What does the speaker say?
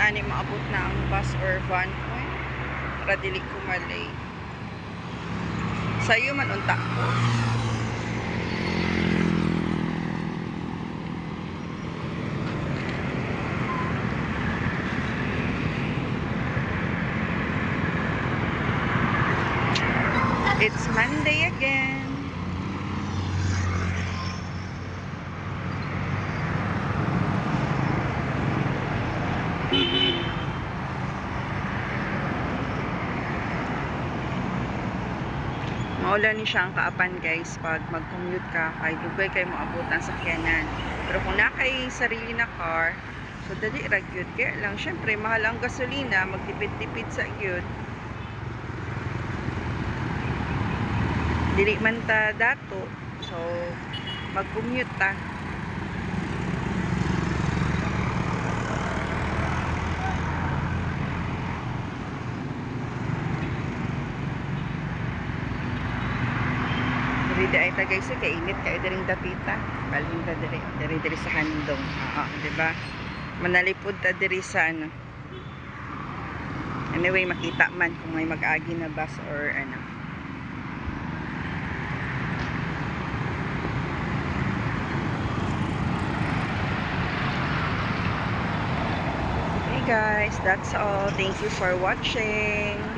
ani maabot na ang bus or van ko para dili ko malay. Sayo man unta ko. It's Monday again. Maulan ni siyang kaapan guys pag mag-commute ka kay dugay kay moabutan sa sakyanan. Pero kung na kay sarili na car, so dali ra gyud kaya lang syempre mahal ang gasolina, magtipid-tipid sa gyud. Dili man ta dato, so mag-commute ta. Diri ay ta guys, kay init kay diring dapita. Balhin ta diri sa handong. Di ba? Manalipod ta diri sa ano. Anyway, makita man kung may mag-agi na bus or ano. Okay guys, that's all. Thank you for watching.